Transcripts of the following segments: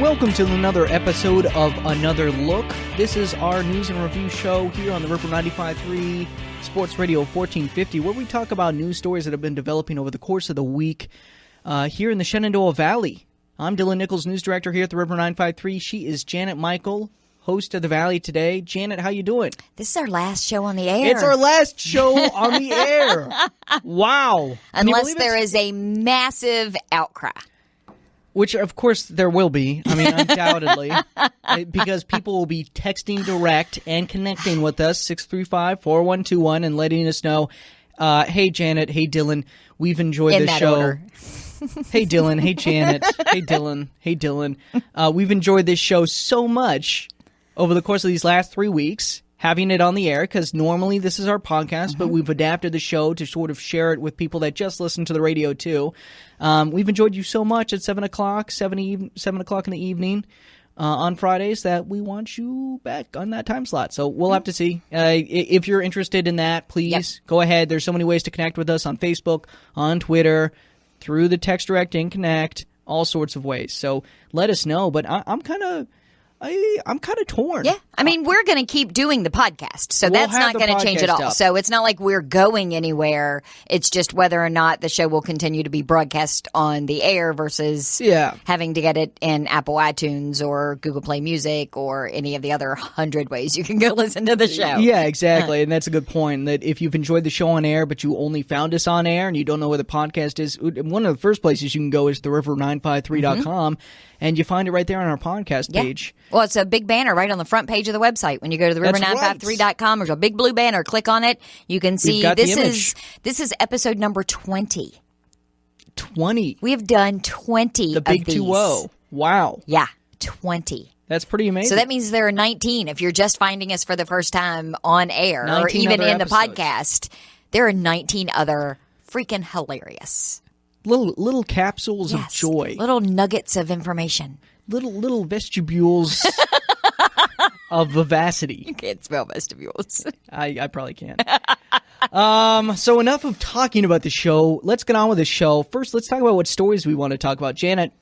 Welcome to another episode of Another Look. This is our news and review show here on the River 95.3 Sports Radio 1450, where we talk about news stories that have been developing over the course of the week here in the Shenandoah Valley. I'm Dylan Nicholls, news director here at the River 953. She is Janet Michael, host of the Valley Today. Janet, how you doing? This is our last show on the air. It's our last show on the air. Wow. Unless there is a massive outcry. Which, of course, there will be. I mean, undoubtedly. Because people will be texting direct and connecting with us, 635-4121, and letting us know, hey, Janet, hey, Dylan, we've enjoyed this show. Order. Hey, Dylan, hey, Janet, hey, Dylan, hey, Dylan. We've enjoyed this show so much over the course of these last 3 weeks, having it on the air, because normally this is our podcast, but we've adapted the show to sort of share it with people that just listen to the radio, too. We've enjoyed you so much at 7 o'clock in the evening on Fridays that we want you back on that time slot. So we'll have to see. If you're interested in that, please go ahead. There's so many ways to connect with us on Facebook, on Twitter, through the text direct and connect, all sorts of ways. So let us know. But I'm kind of torn. Yeah. I mean, we're going to keep doing the podcast, so that's not going to change at all. So it's not like we're going anywhere. It's just whether or not the show will continue to be broadcast on the air versus having to get it in Apple iTunes or Google Play Music or any of the other 100 ways you can go listen to the show. Yeah, exactly. And that's a good point, that if you've enjoyed the show on air, but you only found us on air and you don't know where the podcast is, one of the first places you can go is theriver953.com. And you find it right there on our podcast page. Well, it's a big banner right on the front page of the website. When you go to theriver953.com, there's a big blue banner. Click on it. You can see this is episode number 20. 20. We have done 20 the of big these. 2-0. Wow. Yeah, 20. That's pretty amazing. So that means there are 19. If you're just finding us for the first time on air or even in the podcast, there are 19 other freaking hilarious. Little capsules of joy. Little nuggets of information. Little vestibules of vivacity. You can't spell vestibules. I probably can't. So enough of talking about the show. Let's get on with the show. First, let's talk about what stories we want to talk about. Janet,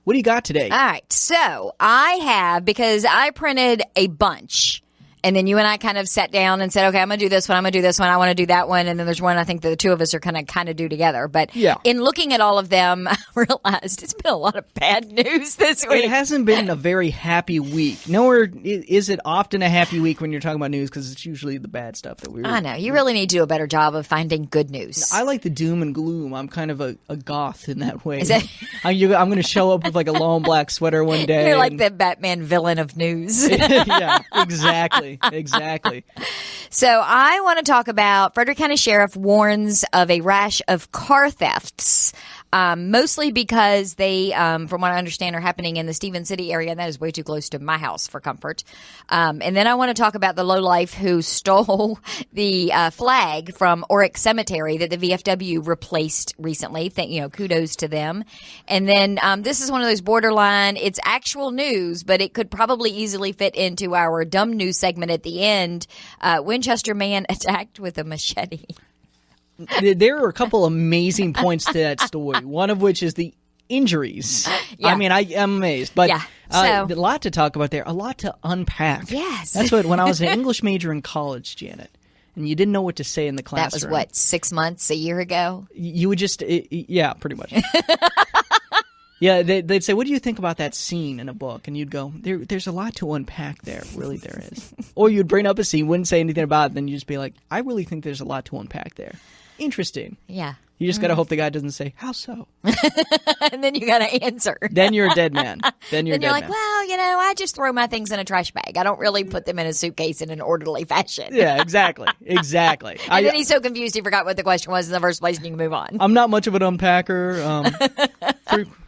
what do you got today? All right. So I have, because I printed a bunch. And then you and I kind of sat down and said, okay, I'm going to do this one. I'm going to do this one. I want to do that one. And then there's one I think that the two of us are going to kind of do together. But in looking at all of them, I realized it's been a lot of bad news this week. It hasn't been a very happy week. Nowhere is it often a happy week when you're talking about news, because it's usually the bad stuff that I know. You really need to do a better job of finding good news. I like the doom and gloom. I'm kind of a goth in that way. I'm going to show up with like a long black sweater one day. You're like the Batman villain of news. Yeah, exactly. Exactly. So I want to talk about Frederick County Sheriff warns of a rash of car thefts, mostly because they, from what I understand, are happening in the Stevens City area, and that is way too close to my house for comfort. And then I want to talk about the lowlife who stole the flag from Oryx Cemetery that the VFW replaced recently. Kudos to them. And then this is one of those borderline, it's actual news, but it could probably easily fit into our dumb news segment at the end. Winchester man attacked with a machete. There are a couple amazing points to that story, one of which is the injuries. Yeah. I mean, I am amazed. But a lot to talk about there, a lot to unpack. Yes. That's what, when I was an English major in college, Janet, and you didn't know what to say in the classroom. That was, 6 months, a year ago? You would just, pretty much. Yeah, they'd say, what do you think about that scene in a book? And you'd go, there's a lot to unpack there. Really, there is. Or you'd bring up a scene, wouldn't say anything about it, then you'd just be like, I really think there's a lot to unpack there. Interesting. Yeah. You just got to hope the guy doesn't say, how so? And then you got to answer. Then you're a dead man. Then you're like, well, I just throw my things in a trash bag. I don't really put them in a suitcase in an orderly fashion. Yeah, exactly. Exactly. And then he's so confused he forgot what the question was in the first place, and you can move on. I'm not much of an unpacker.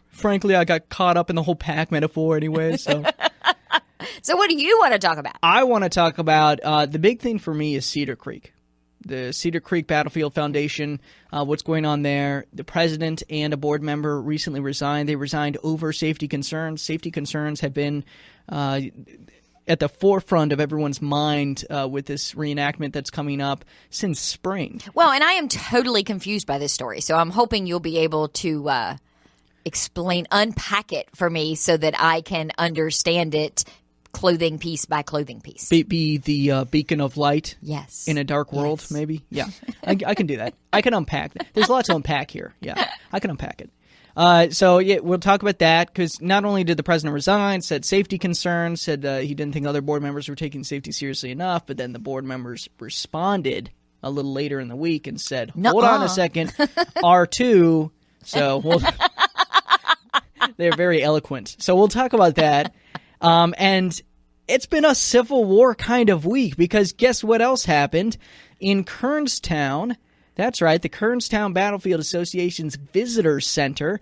Frankly, I got caught up in the whole pack metaphor anyway. So what do you want to talk about? I want to talk about the big thing for me is Cedar Creek. The Cedar Creek Battlefield Foundation, what's going on there. The president and a board member recently resigned. They resigned over safety concerns. Safety concerns have been at the forefront of everyone's mind with this reenactment that's coming up since spring. Well, and I am totally confused by this story, so I'm hoping you'll be able to unpack it for me so that I can understand it clothing piece by clothing piece. Be the beacon of light. Yes. In a dark world, Yes. maybe. Yeah, I can do that. I can unpack that. There's a lot to unpack here. Yeah, I can unpack it. So yeah, we'll talk about that because not only did the president resign, said safety concerns, said he didn't think other board members were taking safety seriously enough, but then the board members responded a little later in the week and said, "Hold on a second, R2." So they're very eloquent. So we'll talk about that. And it's been a Civil War kind of week because guess what else happened in Kernstown? That's right, the Kernstown Battlefield Association's Visitor Center,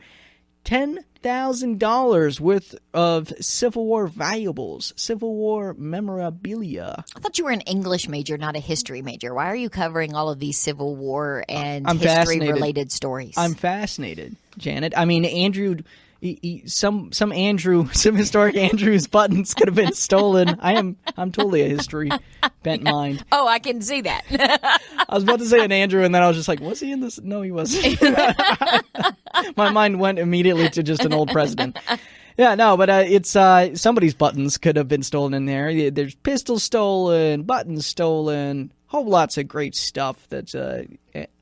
$10,000 worth of Civil War valuables, Civil War memorabilia. I thought you were an English major, not a history major. Why are you covering all of these Civil War and history-related stories? I'm fascinated, Janet. I mean, Andrew... some historic Andrew's buttons could have been stolen. I'm totally a history bent mind. Oh, I can see that. I was about to say an Andrew, and then I was just like, was he in this? No, he wasn't. My mind went immediately to just an old president. Yeah, no, but it's somebody's buttons could have been stolen in there. There's pistols stolen, buttons stolen, whole lots of great stuff that's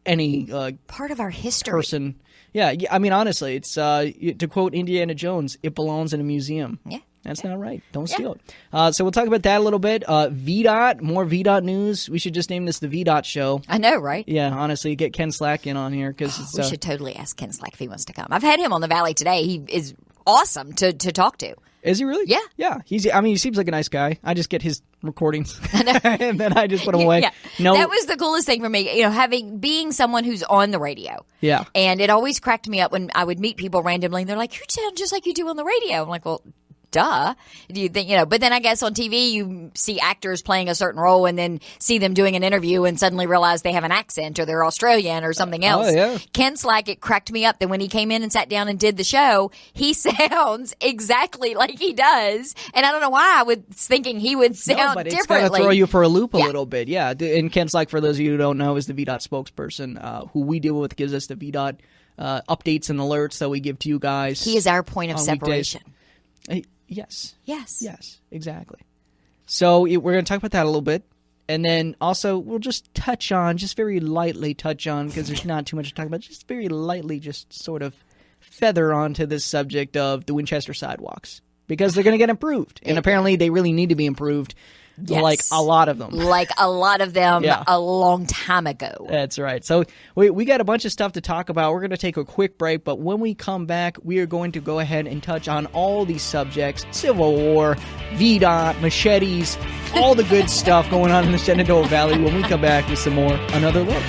any part of our history person. Yeah, I mean, honestly, it's to quote Indiana Jones, it belongs in a museum. Yeah. That's not right. Don't steal it. So we'll talk about that a little bit. VDOT, more VDOT news. We should just name this the VDOT show. I know, right? Yeah, honestly, get Ken Slack in on here. Because we should totally ask Ken Slack if he wants to come. I've had him on the Valley today. He is awesome to talk to. Is he really? Yeah. Yeah. He seems like a nice guy. I just get his recordings and then I just put them away. Yeah. No, that was the coolest thing for me, being someone who's on the radio. Yeah. And it always cracked me up when I would meet people randomly and they're like, "You sound just like you do on the radio." I'm like, "Well, duh." Do you think, but then I guess on TV you see actors playing a certain role and then see them doing an interview and suddenly realize they have an accent or they're Australian or something else. Oh, yeah. Ken Slack, it cracked me up that when he came in and sat down and did the show, he sounds exactly like he does. And I don't know why I was thinking he would sound but differently. It's got to throw you for a loop a little bit. Yeah. And Ken Slack, for those of you who don't know, is the VDOT spokesperson who we deal with, gives us the VDOT updates and alerts that we give to you guys. He is our point of separation. Yes. Yes. Yes, exactly. So we're going to talk about that a little bit. And then also we'll just very lightly touch on, because there's not too much to talk about, just very lightly just sort of feather onto this subject of the Winchester sidewalks. Because they're going to get improved. And apparently they really need to be improved. Yes. Like a lot of them. Like a lot of them a long time ago. That's right. So we got a bunch of stuff to talk about. We're going to take a quick break, but when we come back, we are going to go ahead and touch on all these subjects: Civil War, VDOT, Machetes, all the good stuff going on in the Shenandoah Valley when we come back with some more Another Look.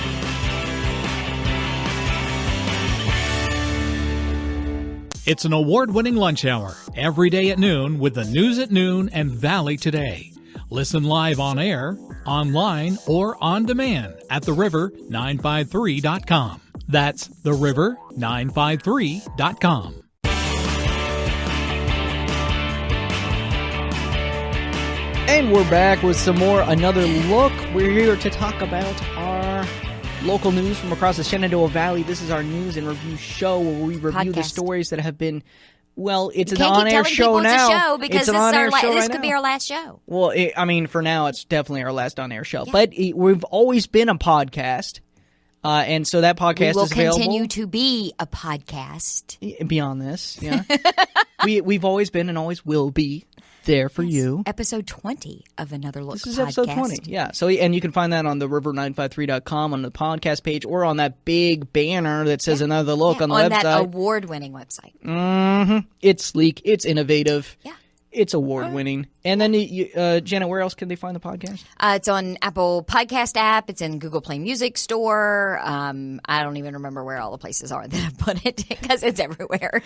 It's an award-winning lunch hour every day at noon with the News at Noon and Valley Today. Listen live on air, online, or on demand at theriver953.com. That's theriver953.com. And we're back with some more Another Look. We're here to talk about our local news from across the Shenandoah Valley. This is our news and review show where we review the stories that have been... Well, it's an on-air show now. It's a show because this could be our last show. Well, for now, it's definitely our last on-air show. Yeah. But we've always been a podcast, and so that podcast is available. We will continue to be a podcast. Beyond this, yeah. We've always been and always will be there for you. Episode 20 of Another Look podcast. This is episode 20, yeah. So, and you can find that on the river953.com on the podcast page or on that big banner that says Another Look on the website. On that award-winning website. Mm-hmm. It's sleek. It's innovative. Yeah. It's award-winning. And then, Janet, where else can they find the podcast? It's on Apple Podcast app. It's in Google Play Music Store. I don't even remember where all the places are that I've put it because it's everywhere.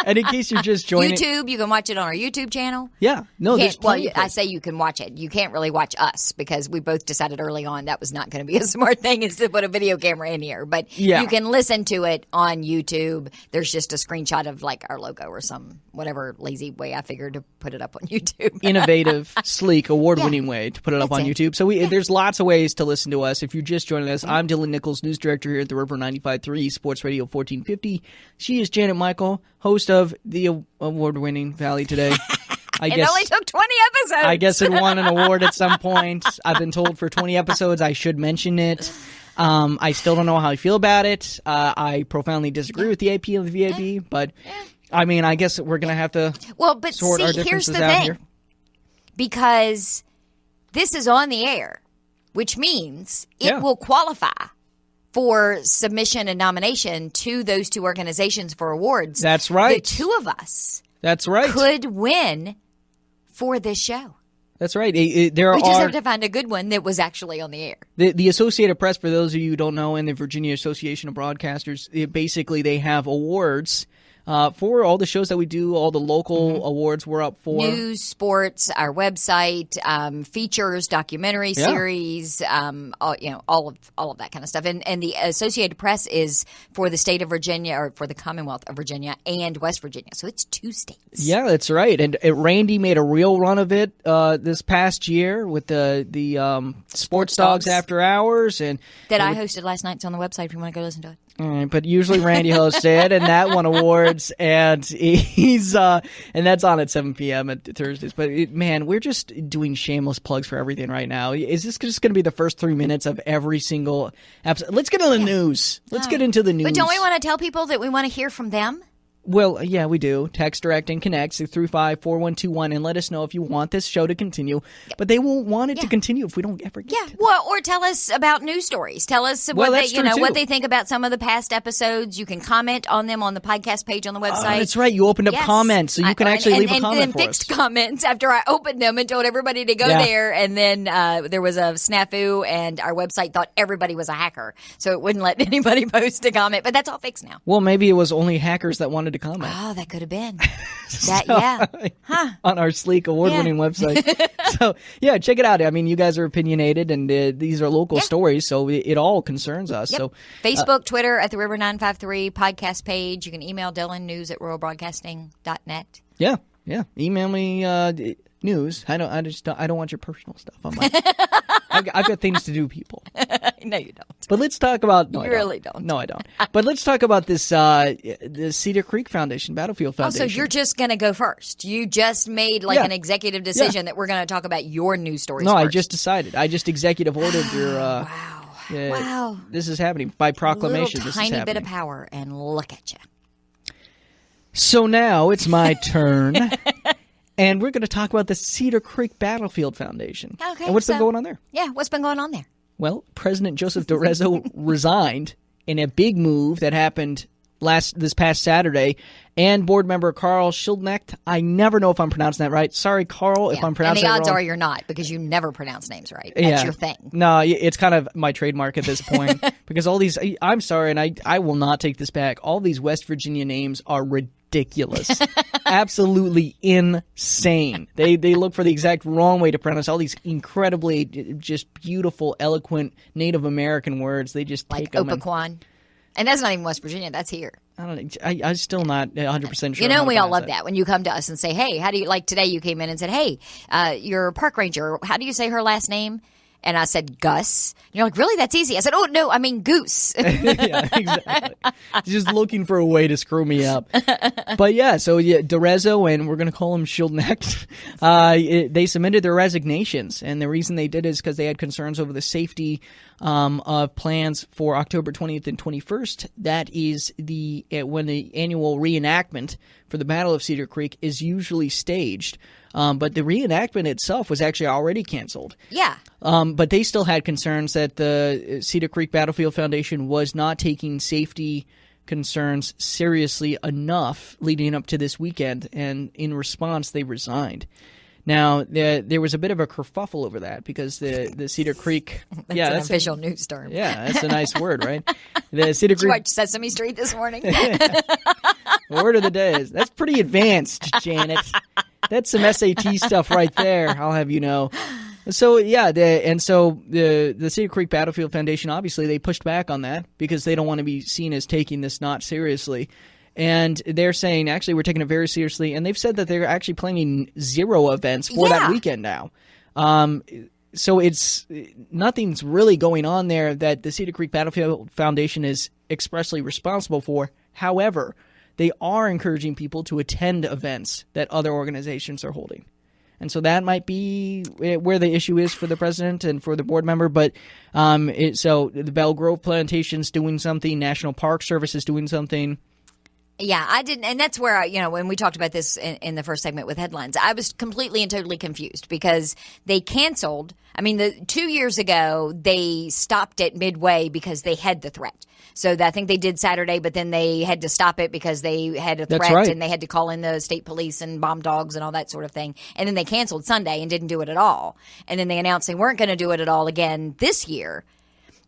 And in case you're just joining... YouTube, you can watch it on our YouTube channel. Yeah. No, there's plenty. I say you can watch it. You can't really watch us because we both decided early on that was not going to be a smart thing is to put a video camera in here. But you can listen to it on YouTube. There's just a screenshot of like our logo or some whatever lazy way I figured to put it up on YouTube. Innovative, sleek, award-winning way to put it up on That's it. YouTube. So there's lots of ways to listen to us. If you're just joining us, I'm Dylan Nicholls, news director here at the River 95.3 Sports Radio 1450. She is Janet Michael, host of the award-winning Valley Today. It only took 20 episodes. I guess it won an award at some point. I've been told for 20 episodes I should mention it. I still don't know how I feel about it. I profoundly disagree with the AP and the VAB, but I mean, I guess we're going to have to sort our differences here's the out thing. here. Because this is on the air, which means it will qualify for submission and nomination to those two organizations for awards. That's right. The two of us could win for this show. That's right. We just have to find a good one that was actually on the air. The Associated Press, for those of you who don't know, and the Virginia Association of Broadcasters, basically they have awards for all the shows that we do, all the local awards we're up for. News, sports, our website, features, documentary series, all of that kind of stuff. And the Associated Press is for the state of Virginia, or for the Commonwealth of Virginia and West Virginia. So it's 2 states. Yeah, that's right. And Randy made a real run of it this past year with the Sports Dogs After Hours. I hosted last night. It's on the website if you want to go listen to it. All right, but usually Randy hosts it, and that won awards, and he's and that's on at 7 p.m. at Thursdays. But man, we're just doing shameless plugs for everything right now. Is this just going to be the first 3 minutes of every single episode? Let's get into the news. Let's get into the news. But don't we want to tell people that we want to hear from them? Well, yeah, we do. Text, direct, and connect 635-4121 and let us know if you want this show to continue. But they won't want it to continue if we don't ever get to it. Well, or tell us about news stories. Tell us what they think about some of the past episodes. You can comment on them on the podcast page on the website. Oh, that's right. You opened up comments, so you can actually leave a comment and for us. And fixed comments after I opened them and told everybody to go there. And then there was a snafu, and our website thought everybody was a hacker, so it wouldn't let anybody post a comment. But that's all fixed now. Well, maybe it was only hackers that wanted to comment. Oh, that could have been. On our sleek, award-winning website. So, yeah, check it out. I mean, you guys are opinionated, and these are local stories, so it all concerns us. Yep. So, Facebook, Twitter, at the River 953, podcast page. You can email Dylan, news@ruralbroadcasting.net. Yeah. Email me news. I don't want your personal stuff on my. I've got things to do, people. No, you don't. But let's talk about. No, you really don't. No, I don't. But let's talk about this. The Cedar Creek Foundation, Battlefield Foundation. Oh, so you're just going to go first. You just made an executive decision that we're going to talk about your news stories. No, first. I just decided. I just executive ordered your. Wow. This is happening by proclamation. A tiny bit of power, and look at you. So now it's my turn. And we're going to talk about the Cedar Creek Battlefield Foundation. Okay. And what's been going on there? Yeah, what's been going on there? Well, President Joseph DeRezzo resigned in a big move that happened this past Saturday. And board member Carl Schildknecht, I never know if I'm pronouncing that right. Sorry, Carl, if I'm pronouncing that wrong. And the odds are you're not, because you never pronounce names right. That's your thing. No, it's kind of my trademark at this point. Because all these, I'm sorry, and I will not take this back. All these West Virginia names are ridiculous. Absolutely insane. They look for the exact wrong way to pronounce all these incredibly just beautiful, eloquent Native American words. They just take them. Like Opaquan. And that's not even West Virginia. That's here. I don't know. I'm still not 100% sure. You know, we all love that when you come to us and say, hey, how do you, like today you came in and said, hey, you're a park ranger. How do you say her last name? And I said, Gus. And you're like, really? That's easy. I said, oh, no, I mean Goose. Yeah, exactly. Just looking for a way to screw me up. But yeah, so DeRezzo, and we're going to call him Schildknecht, they submitted their resignations. And the reason they did is because they had concerns over the safety of plans for October 20th and 21st. That is when the annual reenactment for the Battle of Cedar Creek is usually staged. But the reenactment itself was actually already canceled. Yeah. But they still had concerns that the Cedar Creek Battlefield Foundation was not taking safety concerns seriously enough leading up to this weekend, and in response, they resigned. Now, there was a bit of a kerfuffle over that because the Cedar Creek... that's an official news term. Yeah, that's a nice word, right? The Cedar Did you Creek... watch Sesame Street this morning? Word of the day is, that's pretty advanced, Janet. That's some SAT stuff right there, I'll have you know. So, yeah, the Cedar Creek Battlefield Foundation, obviously, they pushed back on that because they don't want to be seen as taking this not seriously. And they're saying, actually, we're taking it very seriously. And they've said that they're actually planning 0 events for that weekend now. So it's nothing's really going on there that the Cedar Creek Battlefield Foundation is expressly responsible for. However, they are encouraging people to attend events that other organizations are holding. And so that might be where the issue is for the president and for the board member. But so the Bell Grove Plantation's doing something. National Park Service is doing something. Yeah, I didn't, and that's where when we talked about this in the first segment with headlines, I was completely and totally confused because they canceled. I mean, 2 years ago they stopped it midway because they had the threat. So I think they did Saturday, but then they had to stop it because they had a threat and they had to call in the state police and bomb dogs and all that sort of thing. And then they canceled Sunday and didn't do it at all. And then they announced they weren't going to do it at all again this year.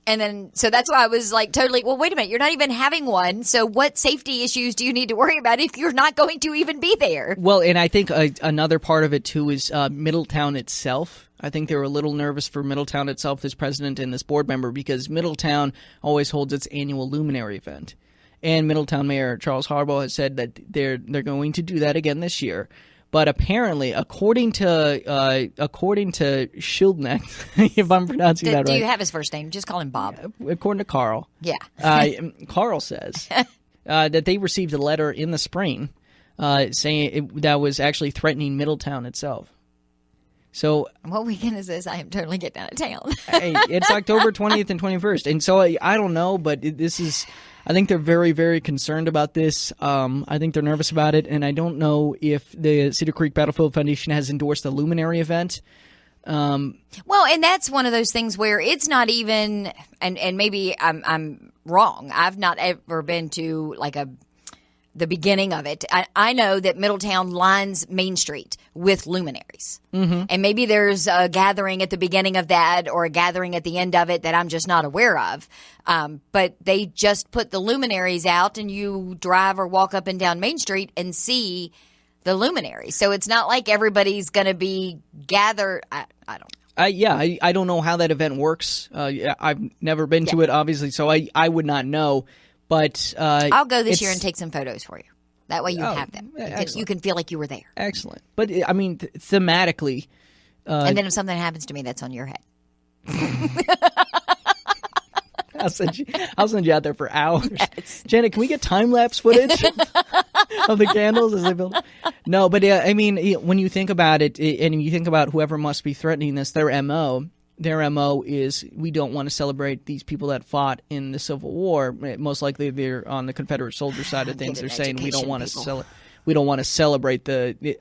And then, so that's why I was like totally, well, wait a minute, you're not even having one. So what safety issues do you need to worry about if you're not going to even be there? Well, and I think another part of it, too, is Middletown itself. I think they were a little nervous for Middletown itself, this president and this board member, because Middletown always holds its annual Luminary event. And Middletown Mayor Charles Harbaugh has said that they're going to do that again this year. But apparently, according to Schildknecht, if I'm pronouncing that right. Do you have his first name? Just call him Bob. According to Carl. Yeah. Carl says that they received a letter in the spring saying that was actually threatening Middletown itself. So what weekend is this? I am totally getting out of town. It's October 20th and 21st. And so I don't know, but this is... I think they're very, very concerned about this. I think they're nervous about it, and I don't know if the Cedar Creek Battlefield Foundation has endorsed the Luminary event. Well, and that's one of those things where it's not even, and maybe I'm wrong. I've not ever been to like the beginning of it. I know that Middletown lines Main Street with luminaries. Mm-hmm. And maybe there's a gathering at the beginning of that or a gathering at the end of it that I'm just not aware of. But they just put the luminaries out and you drive or walk up and down Main Street and see the luminaries. So it's not like everybody's going to be gathered. I don't know. I don't know how that event works. I've never been to it, obviously, so I would not know. But I'll go this year and take some photos for you. That way you have them. You can feel like you were there. Excellent. But, I mean, thematically... and then if something happens to me, that's on your head. I'll send you out there for hours. Yes. Janet, can we get time-lapse footage of the candles as they build? No, but, I mean, when you think about it, and you think about whoever must be threatening this, their MO is we don't want to celebrate these people that fought in the Civil War. Most likely they're on the Confederate soldier side of things. They're saying we don't want to celebrate the.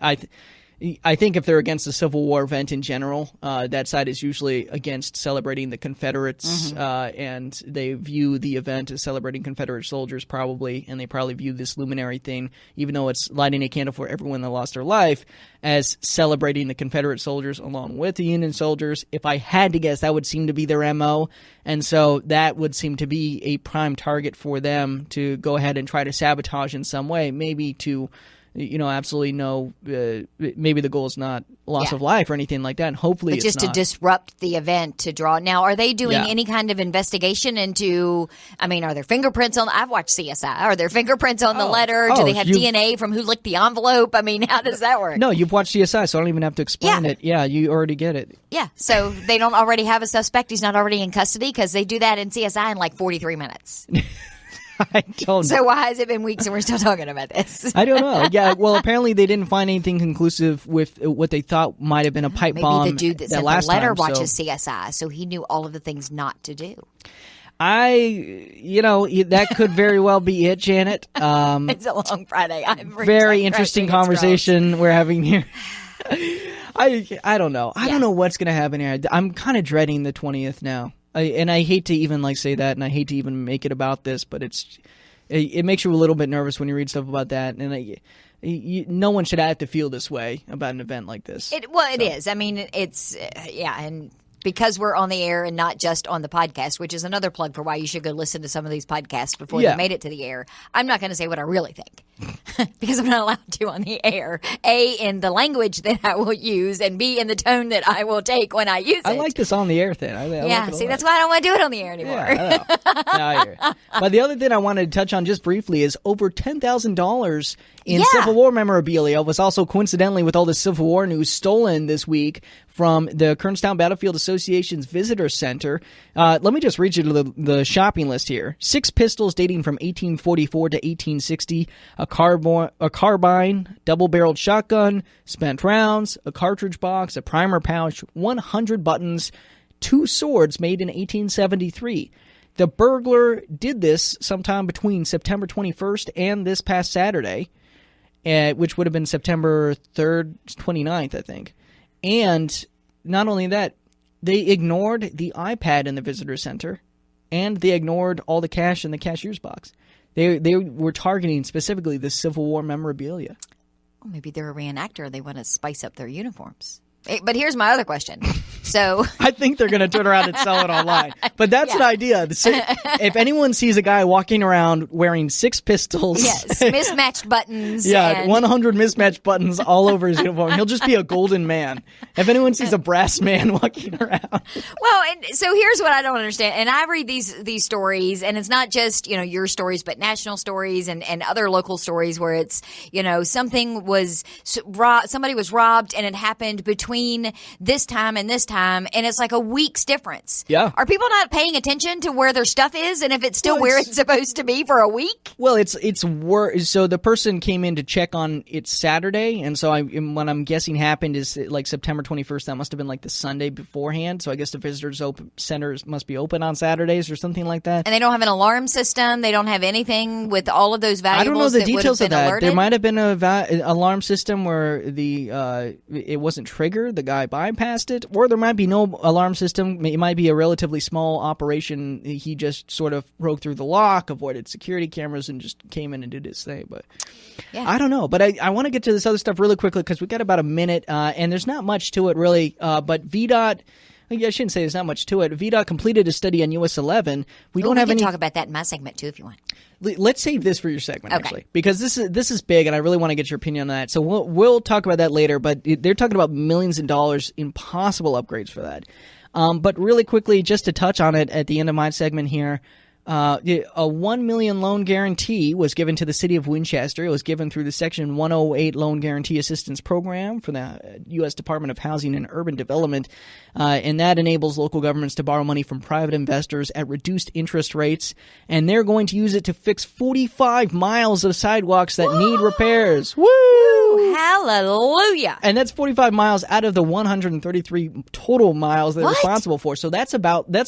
I think if they're against the Civil War event in general, that side is usually against celebrating the Confederates, and they view the event as celebrating Confederate soldiers probably, and they probably view this luminary thing, even though it's lighting a candle for everyone that lost their life, as celebrating the Confederate soldiers along with the Union soldiers. If I had to guess, that would seem to be their MO, and so that would seem to be a prime target for them to go ahead and try to sabotage in some way, maybe to... absolutely no. Maybe the goal is not loss of life or anything like that. And hopefully, but just to disrupt the event to draw. Now, are they doing any kind of investigation into? I mean, are there fingerprints on? I've watched CSI. Are there fingerprints on the letter? Do they have DNA from who licked the envelope? I mean, how does that work? No, you've watched CSI, so I don't even have to explain it. Yeah, you already get it. Yeah, so they don't already have a suspect. He's not already in custody because they do that in CSI in like 43 minutes. I don't know. So why has it been weeks and we're still talking about this? I don't know. Yeah, well, apparently they didn't find anything conclusive with what they thought might have been a pipe bomb. Maybe the dude that sent the letter watches CSI, so he knew all of the things not to do. That could very well be it, Janet. It's a long Friday. Very interesting conversation we're having here. I don't know. I don't know what's going to happen here. I'm kind of dreading the 20th now. And I hate to even say that, and I hate to even make it about this, but it makes you a little bit nervous when you read stuff about that. And no one should have to feel this way about an event like this. It is. I mean, it's and because we're on the air and not just on the podcast, which is another plug for why you should go listen to some of these podcasts before they made it to the air. I'm not going to say what I really think. because I'm not allowed to on the air. A, in the language that I will use, and B, in the tone that I will take when I use it. I like this on the air thing. I like see, that's why I don't want to do it on the air anymore. Yeah, I hear it. But the other thing I wanted to touch on just briefly is over $10,000 in Civil War memorabilia was also coincidentally, with all the Civil War news, stolen this week from the Kernstown Battlefield Association's Visitor Center. Let me just read you the shopping list here. 6 pistols dating from 1844 to 1860, a carbine, double-barreled shotgun, spent rounds, a cartridge box, a primer pouch, 100 buttons, 2 swords made in 1873. The burglar did this sometime between September 21st and this past Saturday, which would have been September 3rd, 29th, I think. And not only that, they ignored the iPad in the visitor center, and they ignored all the cash in the cashier's box. They were targeting specifically the Civil War memorabilia. Well, maybe they're a reenactor. They want to spice up their uniforms. But here's my other question. So I think they're going to turn around and sell it online. But that's an idea. If anyone sees a guy walking around wearing 6 pistols, mismatched buttons, 100 mismatched buttons all over his uniform, he'll just be a golden man. If anyone sees a brass man walking around, well, and so here's what I don't understand. And I read these stories, and it's not just your stories, but national stories and other local stories where it's somebody was robbed, and it happened between this time and this time, and it's like a week's difference. Yeah. Are people not paying attention to where their stuff is, and if it's still where it's supposed to be for a week? Well, so the person came in to check on it Saturday, and so what I'm guessing happened is like September 21st. That must have been like the Sunday beforehand. So I guess the visitors centers must be open on Saturdays or something like that. And they don't have an alarm system. They don't have anything with all of those valuables. I don't know the details of that. Alerted. There might have been an alarm system where it wasn't triggered. The guy bypassed it, or there might be no alarm system. It might be a relatively small operation. He just sort of broke through the lock, avoided security cameras, and just came in and did his thing. But I don't know. But I want to get to this other stuff really quickly because we've got about a minute, and there's not much to it really. But VDOT. I shouldn't say there's not much to it. VDOT completed a study on US 11. We can talk about that in my segment too if you want. Let's save this for your segment, actually, because this is big, and I really want to get your opinion on that. So we'll talk about that later. But they're talking about millions of dollars in possible upgrades for that. But really quickly, just to touch on it at the end of my segment here. A $1 million loan guarantee was given to the city of Winchester. It was given through the Section 108 Loan Guarantee Assistance Program for the U.S. Department of Housing and Urban Development, and that enables local governments to borrow money from private investors at reduced interest rates, and they're going to use it to fix 45 miles of sidewalks that need repairs. Woo! Hallelujah! And that's 45 miles out of the 133 total miles they're responsible for. So that's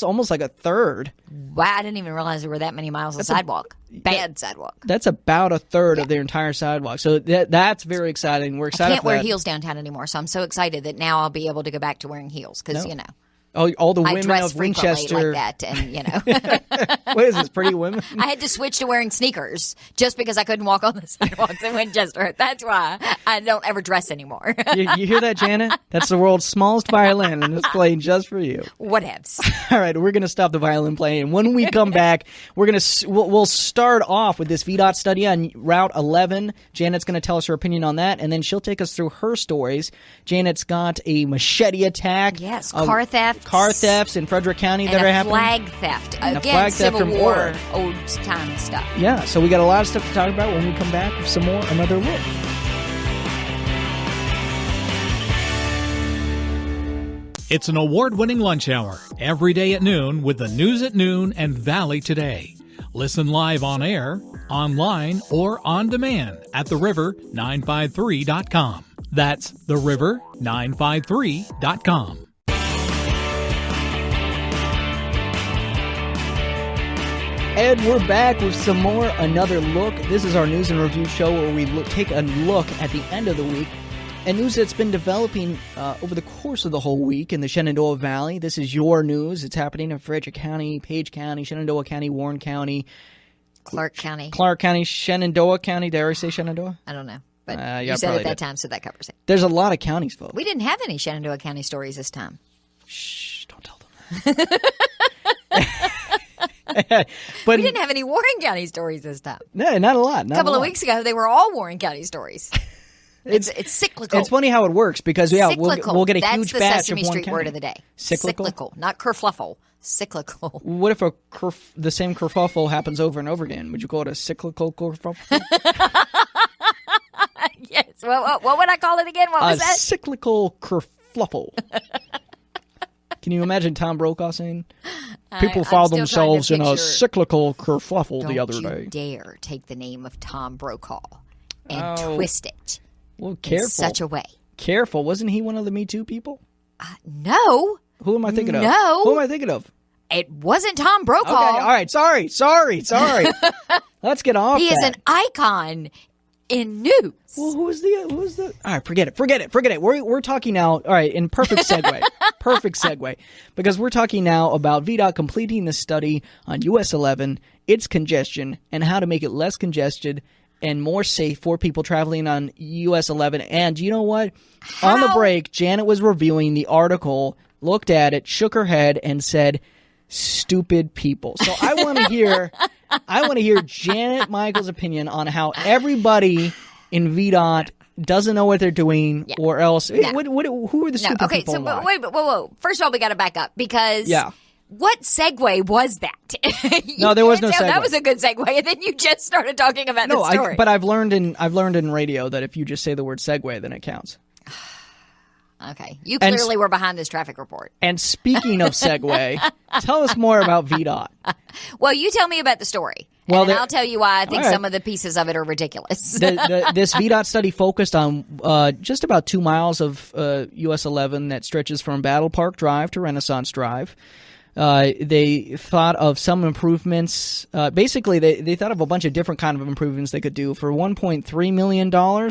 almost like a third. Wow, I didn't even realize there were that many miles of sidewalk. Bad sidewalk. That's about a third of their entire sidewalk. So that's very exciting. We're excited. I can't wear heels downtown anymore, so I'm so excited that now I'll be able to go back to wearing heels because all the women I dress of Winchester like that, and what is this? Pretty women? I had to switch to wearing sneakers just because I couldn't walk on the sidewalks in Winchester. That's why I don't ever dress anymore. You hear that, Janet? That's the world's smallest violin, and it's playing just for you. Whatevs. All right, we're going to stop the violin playing. When we come back, we'll start off with this VDOT study on Route 11. Janet's going to tell us her opinion on that, and then she'll take us through her stories. Janet's got a machete attack. Yes, car thefts in Frederick County that are happening. Flag theft. Again, Civil War, old time stuff. Yeah, so we got a lot of stuff to talk about when we come back with some more Another Look. It's an award-winning lunch hour every day at noon with the News at Noon and Valley Today. Listen live on air, online, or on demand at theriver953.com. That's theriver953.com. And we're back with some more Another Look. This is our news and review show where we take a look at the end of the week and news that's been developing over the course of the whole week in the Shenandoah Valley. This is your news. It's happening in Frederick County, Page County, Shenandoah County, Warren County, Clark County, Shenandoah County. Did I say Shenandoah? I don't know. But you said it that time, so that covers it. There's a lot of counties, folks. We didn't have any Shenandoah County stories this time. Shh, don't tell them that. But We didn't have any Warren County stories this time. no, not a lot. A couple of weeks ago, they were all Warren County stories. It's cyclical. It's funny how it works because we'll get a That's huge the batch Sesame of Warren Street County. word of the day. Cyclical? Not kerfluffle. Cyclical. What if the same kerfuffle happens over and over again? Would you call it a cyclical kerfuffle? Yes. What would I call it again? What was A that? cyclical kerfluffle. Can you imagine Tom Brokaw saying, people found themselves in a cyclical kerfluffle the other day? Don't you dare take the name of Tom Brokaw and twist it Well, careful. in such a way. Careful. Wasn't he one of the Me Too people? No. Who am I thinking of? No. Who am I thinking of? It wasn't Tom Brokaw. Okay, all right. Sorry. Let's get off He that. is an icon in news. Well, who was the? All right, forget it. We're talking now. All right, in perfect segue, because we're talking now about VDOT completing the study on US 11, its congestion, and how to make it less congested and more safe for people traveling on US 11. And you know what? On the break, Janet was reviewing the article, looked at it, shook her head, and said, "Stupid people." So I want to hear Janet Michael's opinion on how everybody in VDOT doesn't know what they're doing, or else who are the stupid people? Okay, so wait, whoa. First of all, we got to back up because what segue was that? No, there was no segue. That was a good segue, and then you just started talking about the story. But I've learned in radio that if you just say the word segue, then it counts. Okay, you clearly were behind this traffic report. And speaking of segue, tell us more about VDOT. Well, you tell me about the story. Well, and I'll tell you why I think right. some of the pieces of it are ridiculous. This VDOT study focused on just about 2 miles of US 11 that stretches from Battle Park Drive to Renaissance Drive. They thought of some improvements. Basically, they thought of a bunch of different kind of improvements they could do. For $1.3 million,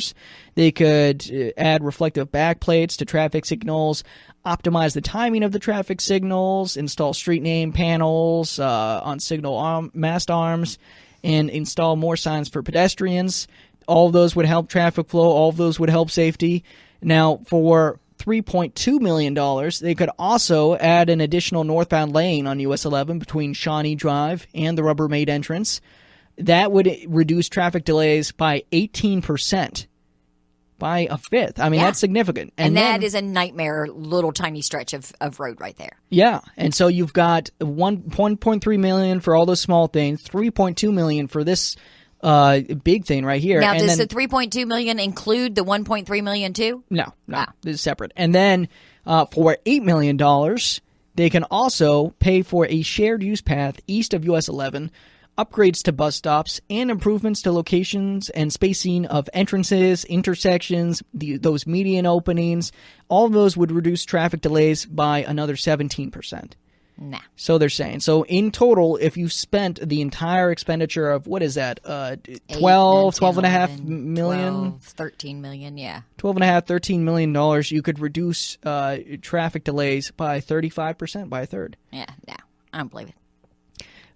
they could add reflective backplates to traffic signals, optimize the timing of the traffic signals, install street name panels on signal mast arms, and install more signs for pedestrians. All of those would help traffic flow. All of those would help safety. Now, for $3.2 million, they could also add an additional northbound lane on US 11 between Shawnee Drive and the Rubbermaid entrance. That would reduce traffic delays by 18%, by a fifth. I mean, that's significant. And that is a nightmare little tiny stretch of road right there. Yeah, and so you've got $1.3 million for all those small things, $3.2 million for this big thing right here. Now, does the $3.2 million include the $1.3 million too? No, this is separate. And then for $8 million, they can also pay for a shared use path east of US 11, upgrades to bus stops, and improvements to locations and spacing of entrances, intersections, those median openings. All of those would reduce traffic delays by another 17%. Nah. So they're saying. So in total, if you spent the entire expenditure of, what is that, 12.5 million? 12, 13 million, yeah. 12.5, $13 million, you could reduce traffic delays by 35%, by a third. Yeah, no, I don't believe it.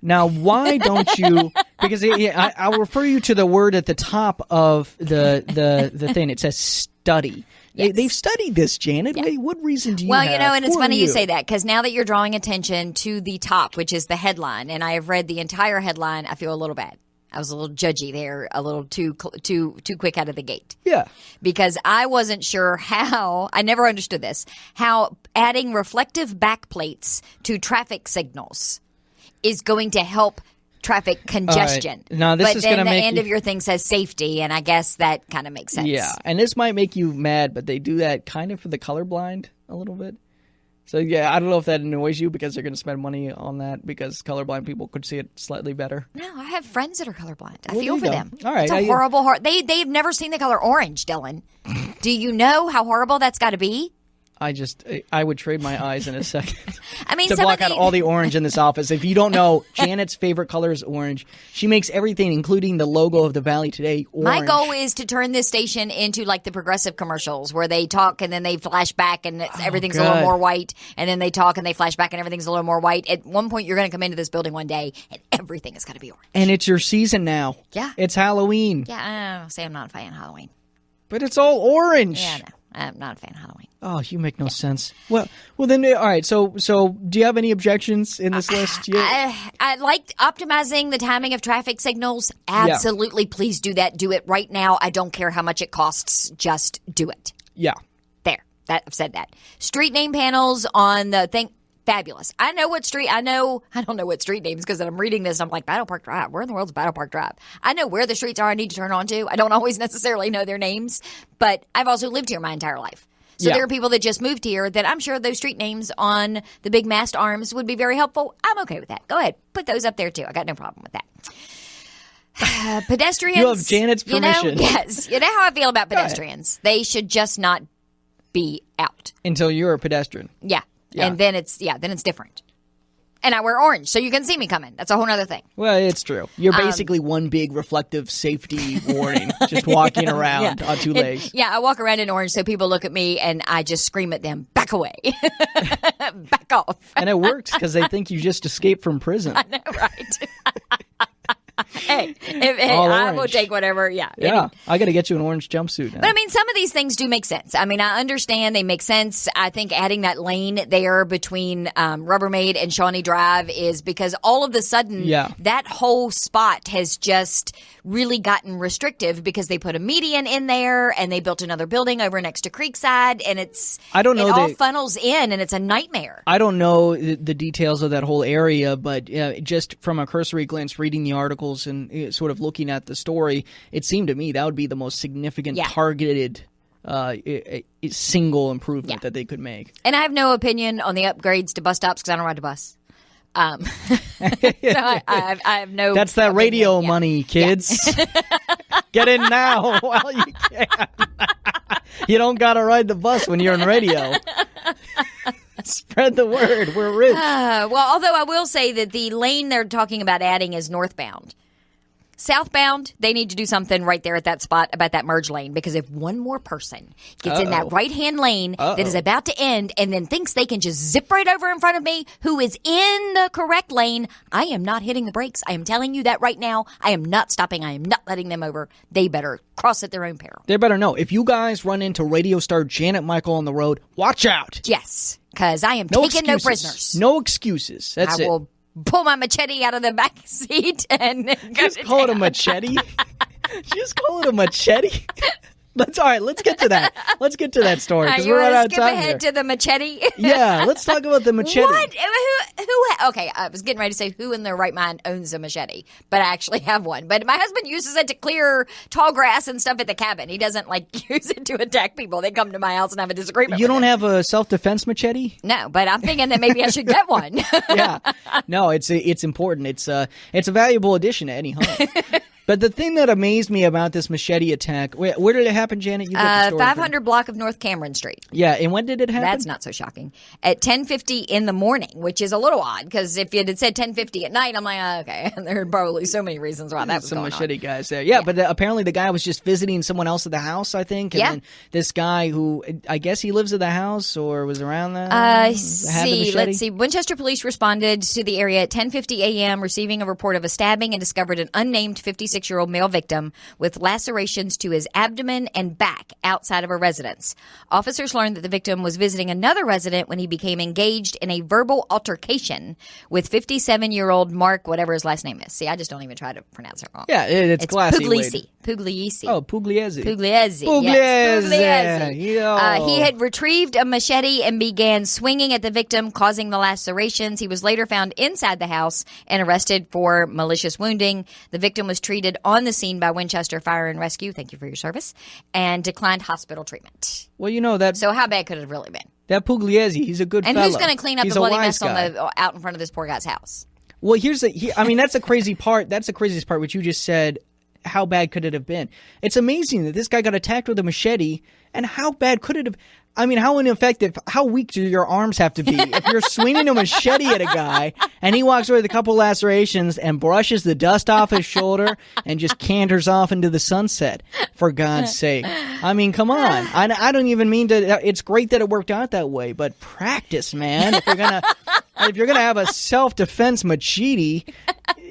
Now, why don't you? Because I'll refer you to the word at the top of the thing. It says study. Yes. They've studied this, Janet. Yeah. Wait, what reason do you Well, have? and it's funny you say that because now that you're drawing attention to the top, which is the headline, and I have read the entire headline, I feel a little bad. I was a little judgy there, a little too quick out of the gate. Yeah. Because I wasn't sure how, I never understood this, how adding reflective backplates to traffic signals is going to help traffic congestion. Right. Now, this but is then gonna the make end you... of your thing says safety, and I guess that kind of makes sense. Yeah, and this might make you mad, but they do that kind of for the colorblind a little bit. So, yeah, I don't know if that annoys you because they're going to spend money on that because colorblind people could see it slightly better. No, I have friends that are colorblind. I Well, feel for them. All right. It's a horrible... They've never seen the color orange, Dylan. Do you know how horrible that's got to be? I would trade my eyes in a second. I mean, to block out all the orange in this office. If you don't know, Janet's favorite color is orange. She makes everything, including the logo of the Valley Today, orange. My goal is to turn this station into like the Progressive commercials where they talk and then they flash back and everything's a little more white, and then they talk and they flash back and everything's a little more white. At one point, you're going to come into this building one day and everything is going to be orange. And it's your season now. Yeah. It's Halloween. Yeah, say I'm not a fan of Halloween. But it's all orange. Yeah, no. I'm not a fan of Halloween. Oh, you make no sense. Well, then, all right. So, do you have any objections in this list? I like optimizing the timing of traffic signals. Absolutely, please do that. Do it right now. I don't care how much it costs. Just do it. Yeah. There. I've said that. Street name panels on the thing. Fabulous. I don't know what street names because I'm reading this. I'm like, Battle Park Drive. Where in the world's Battle Park Drive? I know where the streets are I need to turn onto. I don't always necessarily know their names, but I've also lived here my entire life. So there are people that just moved here that I'm sure those street names on the big mast arms would be very helpful. I'm okay with that. Go ahead. Put those up there too. I got no problem with that. Pedestrians. You have Janet's permission. Yes. You know how I feel about pedestrians. They should just not be out. Until you're a pedestrian. Yeah. And then it's different. And I wear orange, so you can see me coming. That's a whole other thing. Well, it's true. You're basically one big reflective safety warning, just walking around on two legs. I walk around in orange, so people look at me and I just scream at them, back away. Back off. And it works because they think you just escaped from prison. I know, right? Hey, I will take whatever. Yeah. I got to get you an orange jumpsuit now. But I mean, some of these things do make sense. I mean, I understand they make sense. I think adding that lane there between Rubbermaid and Shawnee Drive is because all of a sudden that whole spot has just really gotten restrictive because they put a median in there and they built another building over next to Creekside, and it all funnels in, and it's a nightmare. I don't know the details of that whole area, but just from a cursory glance reading the articles and sort of looking at the story, it seemed to me that would be the most significant targeted single improvement that they could make. And I have no opinion on the upgrades to bus stops because I don't ride the bus. So I have no. That's that radio money, kids. Get in now while you can. You don't gotta ride the bus when you're on radio. Spread the word. We're rich. Well, although I will say that the lane they're talking about adding is northbound. Southbound, they need to do something right there at that spot about that merge lane, because if one more person gets in that right-hand lane that is about to end and then thinks they can just zip right over in front of me, who is in the correct lane, I am not hitting the brakes. I am telling you that right now. I am not stopping. I am not letting them over. They better cross at their own peril. They better know. If you guys run into radio star Janet Michael on the road, watch out. Yes, because I am taking no prisoners. No excuses. That's it. I will pull my machete out of the back seat and just call it a machete. Just call it a machete. Let's get to that. Let's get to that story because we're right out of time here. Skip ahead to the machete. Yeah, let's talk about the machete. What? Who? Okay, I was getting ready to say who in their right mind owns a machete, but I actually have one. But my husband uses it to clear tall grass and stuff at the cabin. He doesn't use it to attack people. They come to my house and have a disagreement. You don't have a self-defense machete? No, but I'm thinking that maybe I should get one. Yeah, no, it's important. It's a valuable addition to any home. But the thing that amazed me about this machete attack, where did it happen, Janet? You got the story 500 block of North Cameron Street. Yeah, and when did it happen? That's not so shocking. At 10:50 in the morning, which is a little odd, because if it had said 10:50 at night, I'm like, okay, there are probably so many reasons why that was going on. Some machete guys there. Yeah, but apparently the guy was just visiting someone else at the house, I think. And then this guy who, I guess he lives at the house or was around there. Let's see. Winchester police responded to the area at 10:50 a.m., receiving a report of a stabbing, and discovered an unnamed 56-year-old male victim with lacerations to his abdomen and back outside of a residence. Officers learned that the victim was visiting another resident when he became engaged in a verbal altercation with 57-year-old Mark, whatever his last name is. See, I just don't even try to pronounce it wrong. Yeah, it's classy. Pugliese. Oh, Pugliese. Pugliese. Pugliese. Yes. Pugliese. He had retrieved a machete and began swinging at the victim, causing the lacerations. He was later found inside the house and arrested for malicious wounding. The victim was treated on the scene by Winchester Fire and Rescue. Thank you for your service. And declined hospital treatment. Well, that. So how bad could it have really been? That Pugliese, he's a good fellow. And who's going to clean up the bloody mess out in front of this poor guy's house? Well, that's the crazy part. That's the craziest part, what you just said. How bad could it have been? It's amazing that this guy got attacked with a machete, and how bad could it have? I mean, how ineffective, how weak do your arms have to be if you're swinging a machete at a guy and he walks away with a couple lacerations and brushes the dust off his shoulder and just canters off into the sunset, for God's sake. I mean, come on. I don't even mean to, it's great that it worked out that way, but practice, man. If you're gonna have a self-defense machete,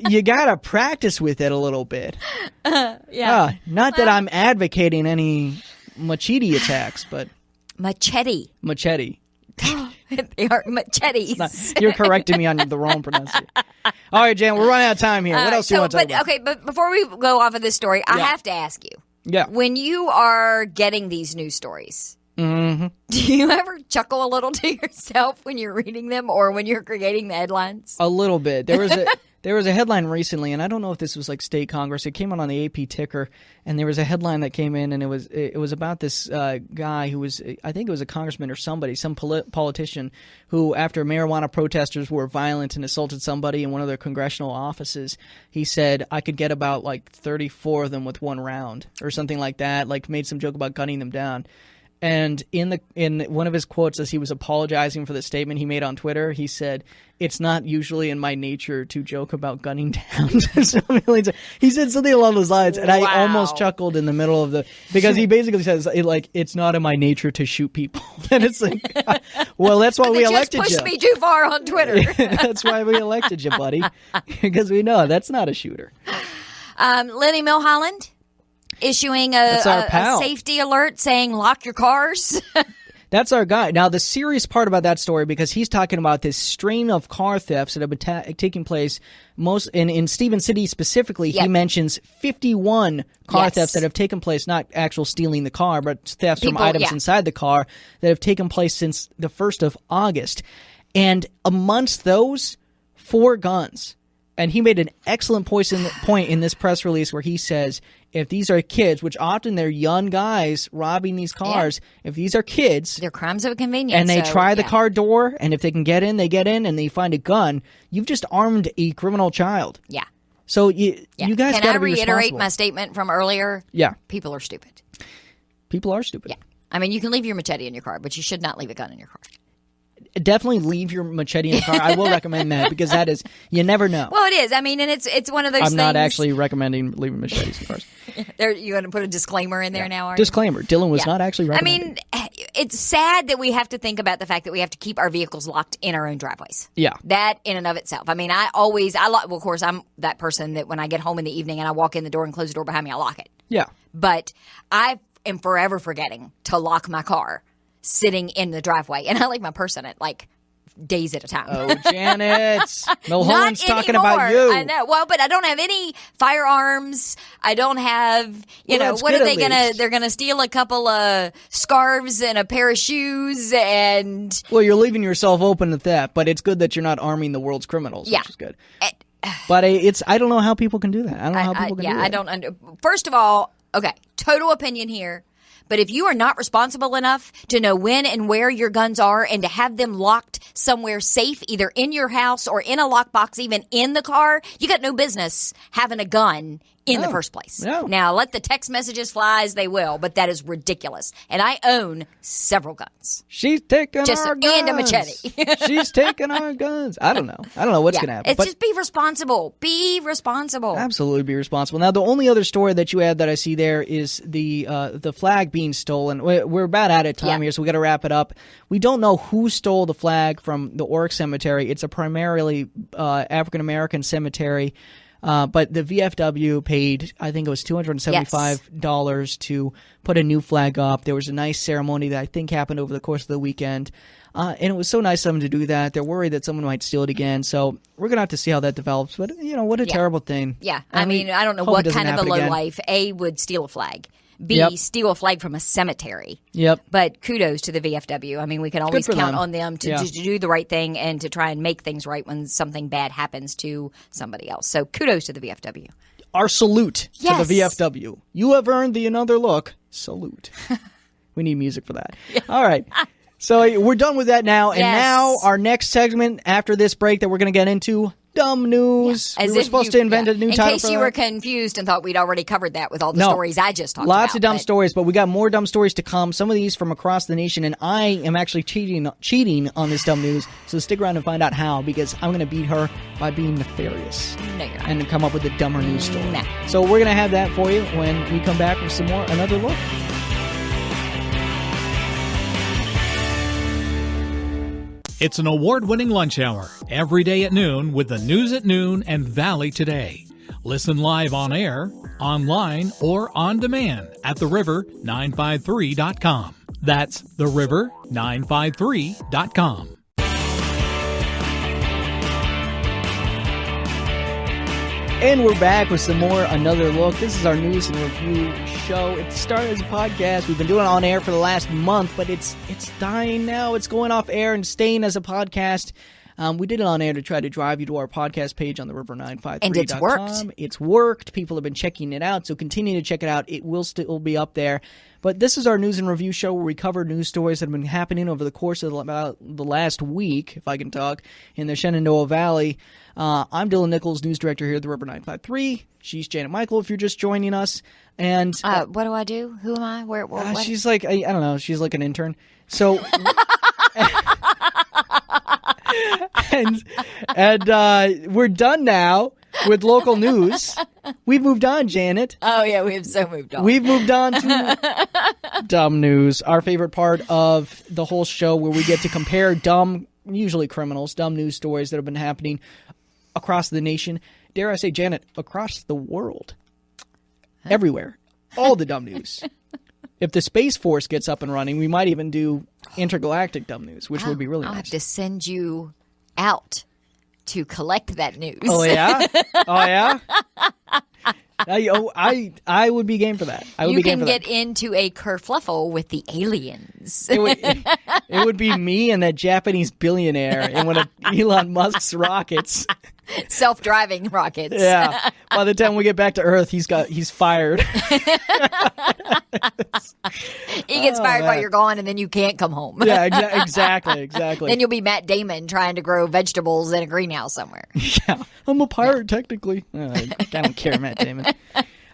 you gotta practice with it a little bit. Not that I'm advocating any machete attacks, but Machete. Machete. They are machetes. You're correcting me on the wrong pronunciation. All right, Jan, we're running out of time here. What else do you want to talk about? Okay, but before we go off of this story, I have to ask you. Yeah. When you are getting these news stories, do you ever chuckle a little to yourself when you're reading them or when you're creating the headlines? A little bit. There was a headline recently, and I don't know if this was like state Congress. It came out on the AP ticker, and there was a headline that came in, and it was about this guy who was, I think it was a congressman or somebody, some politician who, after marijuana protesters were violent and assaulted somebody in one of their congressional offices, he said, I could get about like 34 of them with one round or something like that, like made some joke about gunning them down. And in one of his quotes, as he was apologizing for the statement he made on Twitter, he said, "It's not usually in my nature to joke about gunning down." He said something along those lines, and I almost chuckled in the middle of because he basically says, "It's not in my nature to shoot people." And it's like, well, that's why we elected you. Just pushed me too far on Twitter. That's why we elected you, buddy, because we know that's not a shooter. Lenny Milholland issuing a safety alert saying lock your cars. That's our guy. Now, the serious part about that story, because he's talking about this string of car thefts that have been taking place most in Stephen City specifically. He mentions 51 car thefts that have taken place, not actual stealing the car, but thefts from items inside the car that have taken place since the 1st of August. And amongst those, 4 guns. And he made an excellent point in this press release where he says, if these are kids, which often they're young guys robbing these cars, if these are kids, they're crimes of convenience. And they try the car door, and if they can get in, they get in, and they find a gun, you've just armed a criminal child. Yeah. So you guys got to be responsible. Can I reiterate my statement from earlier? Yeah. People are stupid. People are stupid. Yeah. I mean, you can leave your machete in your car, but you should not leave a gun in your car. Definitely leave your machete in the car. I will recommend that because that is, you never know. Well, it is. I mean, and it's one of those things. I'm not actually recommending leaving machetes in cars. You're going to put a disclaimer in there now, are you? Disclaimer. Dylan was not actually recommending. I mean, it's sad that we have to think about the fact that we have to keep our vehicles locked in our own driveways. Yeah. That in and of itself. I mean, well, of course, I'm that person that when I get home in the evening and I walk in the door and close the door behind me, I lock it. Yeah. But I am forever forgetting to lock my car sitting in the driveway. And I leave my purse in it like days at a time. Oh, Janet. Milholland's talking about you. I know. Well, but I don't have any firearms. I don't have, what are they going to, they're going to steal a couple of scarves and a pair of shoes and. Well, you're leaving yourself open to theft, but it's good that you're not arming the world's criminals, which is good. But I don't know how people can do that. I don't know how people can do that. I don't First of all, okay, total opinion here. But if you are not responsible enough to know when and where your guns are and to have them locked somewhere safe, either in your house or in a lockbox, even in the car, you got no business having a gun in the first place. No. Now, let the text messages fly as they will, but that is ridiculous. And I own several guns. She's taking our guns. And a machete. She's taking our guns. I don't know what's going to happen. It's just be responsible. Be responsible. Absolutely be responsible. Now, the only other story that you had that I see there is the flag being stolen. We're about out of time here, so we got to wrap it up. We don't know who stole the flag from the Oryx Cemetery. It's a primarily African-American cemetery. But the VFW paid, I think it was $275 to put a new flag up. There was a nice ceremony that I think happened over the course of the weekend. And it was so nice of them to do that. They're worried that someone might steal it again. So we're going to have to see how that develops. But, what a terrible thing. Yeah. I mean, I don't know what kind of a lowlife, A, would steal a flag. B, steal a flag from a cemetery. Yep. But kudos to the VFW. I mean, we can always count on them to do the right thing and to try and make things right when something bad happens to somebody else. So kudos to the VFW. Our salute to the VFW. You have earned the another look. Salute. We need music for that. All right. So we're done with that now. And now our next segment after this break that we're going to get into, dumb news. We were supposed to invent a new title. In case you were confused and thought we'd already covered that with all the stories I just talked about. Lots of dumb stories, but we got more dumb stories to come. Some of these from across the nation, and I am actually cheating on this dumb news. So stick around and find out how, because I'm going to beat her by being nefarious. No, you're not. And come up with a dumber news story. No. So we're going to have that for you when we come back with some more Another Look. It's an award-winning lunch hour every day at noon with the News at Noon and Valley Today. Listen live on air, online, or on demand at theriver953.com. That's theriver953.com. And we're back with some more Another Look. This is our news and review show. It started as a podcast. We've been doing it on air for the last month, but it's dying now. It's going off air and staying as a podcast. We did it on air to try to drive you to our podcast page on the river953.com. And it's worked. It's worked. People have been checking it out, so continue to check it out. It will still be up there. But this is our news and review show where we cover news stories that have been happening over the course of about the last week, if I can talk, in the Shenandoah Valley. I'm Dylan Nicholls, news director here at the River 953. She's Janet Michael, if you're just joining us. And what do I do? Who am I? Where? What? She's like, I don't know, she's like an intern. So... and we're done now with local news. We've moved on, Janet. Oh, yeah, we have so moved on. We've moved on to dumb news, our favorite part of the whole show, where we get to compare dumb, usually criminals, dumb news stories that have been happening across the nation. Dare I say, Janet, across the world. Everywhere. All the dumb news. If the Space Force gets up and running, we might even do intergalactic dumb news, which would be really nice. I'll have to send you out to collect that news. Oh, yeah? Oh, yeah? I would be game for that. You can get into a kerfluffle with the aliens. It would be me and that Japanese billionaire in one of Elon Musk's rockets. Self-driving rockets. Yeah. By the time we get back to Earth, he's fired. He gets fired while you're gone, and then you can't come home. Yeah, exactly. Then you'll be Matt Damon trying to grow vegetables in a greenhouse somewhere. Yeah, I'm a pirate technically. I don't care, Matt Damon. All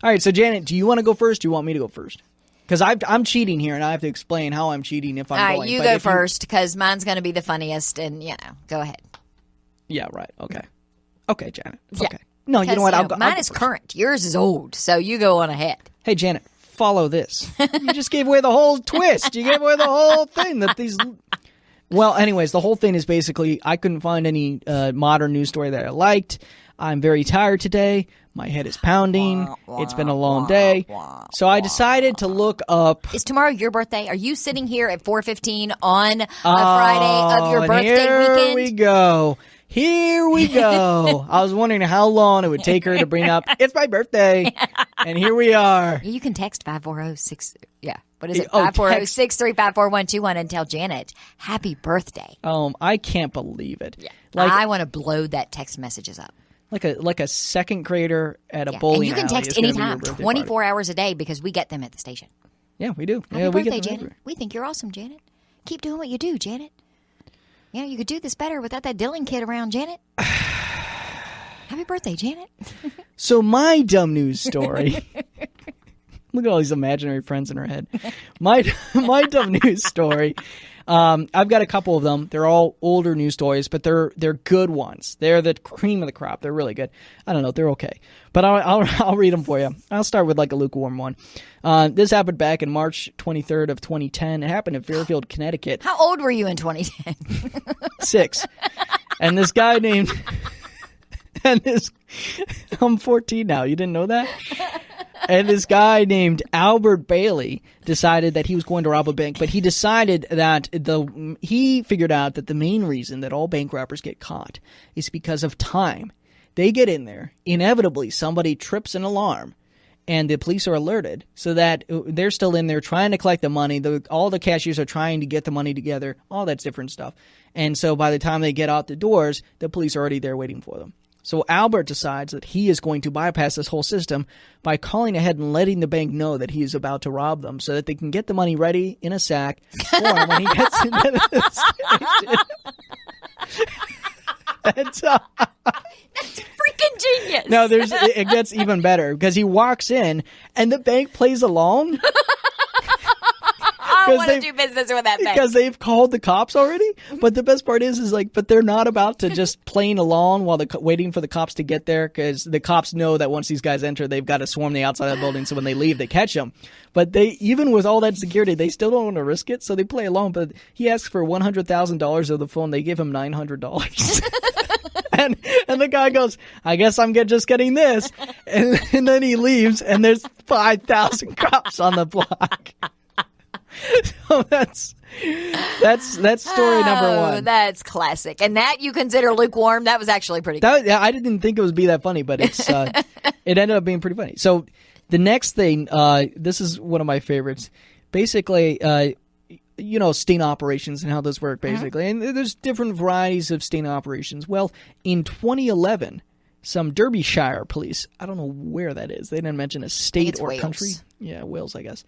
right, so Janet, do you want to go first? Or do you want me to go first? Because I'm cheating here, and I have to explain how I'm cheating if I'm going. All right, you go first, because mine's going to be the funniest, and go ahead. Yeah, right. Okay, Janet. Yeah. Okay. No, you know what? Mine is current. Yours is old, so you go on ahead. Hey, Janet, follow this. You just gave away the whole twist. You gave away the whole thing that these... Well, anyways, the whole thing is basically I couldn't find any modern news story that I liked. I'm very tired today. My head is pounding. It's been a long day. So I decided to look up... Is tomorrow your birthday? Are you sitting here at 4:15 on a Friday of your birthday weekend? Here we go. I was wondering how long it would take her to bring up, it's my birthday. And here we are. You can text 540-6... Yeah. What is it? 540-635-4121 and tell Janet, happy birthday. I can't believe it. Yeah. I want to blow that text messages up. Like a second grader at a bowling alley. And you can text anytime, 24 hours a day, because we get them at the station. Yeah, we do. Happy birthday, Janet. We think you're awesome, Janet. Keep doing what you do, Janet. You could do this better without that Dylan kid around, Janet. Happy birthday, Janet. So my dumb news story. Look at all these imaginary friends in her head. My dumb news story. I've got a couple of them. They're all older news stories, but they're good ones. They're the cream of the crop. They're really good. I don't know. They're okay. But I'll read them for you. I'll start with like a lukewarm one. This happened back in March 23rd of 2010. It happened in Fairfield, Connecticut. How old were you in 2010? 6. And this guy named... I'm 14 now. You didn't know that? And this guy named Albert Bailey decided that he was going to rob a bank, but he decided that he figured out that the main reason that all bank robbers get caught is because of time. They get in there, inevitably somebody trips an alarm, and the police are alerted, so that they're still in there trying to collect the money. All the cashiers are trying to get the money together, all that's different stuff. And so by the time they get out the doors, the police are already there waiting for them. So Albert decides that he is going to bypass this whole system by calling ahead and letting the bank know that he is about to rob them so that they can get the money ready in a sack for him when he gets into the station. That's freaking genius. No, it gets even better because he walks in and the bank plays along. I want to do business with that bank. Because they've called the cops already. But the best part is but they're not about to just playing along while waiting for the cops to get there, because the cops know that once these guys enter, they've got to swarm the outside of the building, so when they leave, they catch them. But even with all that security, they still don't want to risk it, so they play along. But he asks for $100,000 of the phone. They give him $900. And the guy goes, I guess I'm just getting this. And then he leaves, and there's 5,000 cops on the block. So that's story number one. That's classic. And that you consider lukewarm? That was actually pretty good. I didn't think it would be that funny, but it's it ended up being pretty funny. So the next thing, this is one of my favorites. Basically, sting operations and how those work, basically. And there's different varieties of sting operations. Well, in 2011, some Derbyshire police, I don't know where that is. They didn't mention a state or Wales. Country. Yeah, Wales, I guess.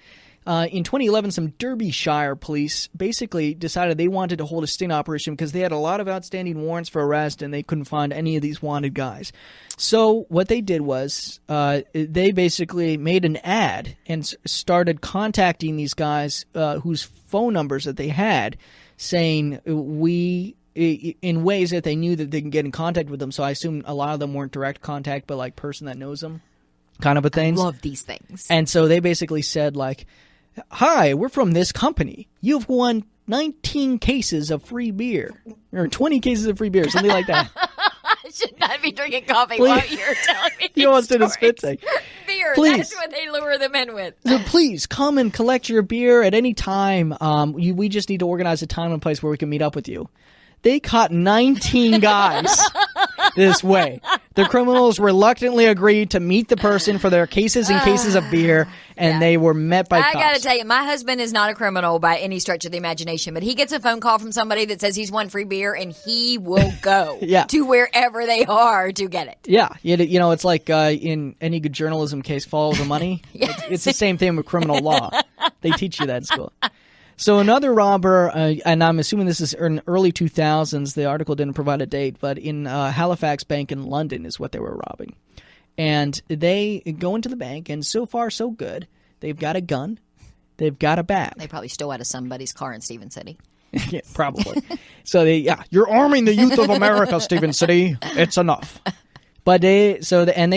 In 2011, some Derbyshire police basically decided they wanted to hold a sting operation because they had a lot of outstanding warrants for arrest and they couldn't find any of these wanted guys. So what they did was they basically made an ad and started contacting these guys whose phone numbers that they had, saying in ways that they knew that they can get in contact with them. So I assume a lot of them weren't direct contact, but like person that knows them kind of a thing. I love these things. And so they basically said like, hi, we're from this company. You've won 19 cases of free beer or 20 cases of free beer, something like that. I should not be drinking coffee while you're telling me these You almost did a stories. spit take. Beer, Please. that's what they lure them in with. So please come and collect your beer at any time. We just need to organize a time and place where we can meet up with you. They caught 19 guys this way. The criminals reluctantly agreed to meet the person for their cases and cases of beer, and they were met by cops. I got to tell you, my husband is not a criminal by any stretch of the imagination, but he gets a phone call from somebody that says he's won free beer, and he will go to wherever they are to get it. Yeah. It's like in any good journalism case, follow the money. Yes. It's the same thing with criminal law. They teach you that in school. So another robber, and I'm assuming this is in early 2000s, the article didn't provide a date, but in Halifax Bank in London is what they were robbing. And they go into the bank, and so far so good. They've got a gun. They've got a bag. They probably stole out of somebody's car in Stephen City. Yeah, probably. So you're arming the youth of America, Stephen City. It's enough. But they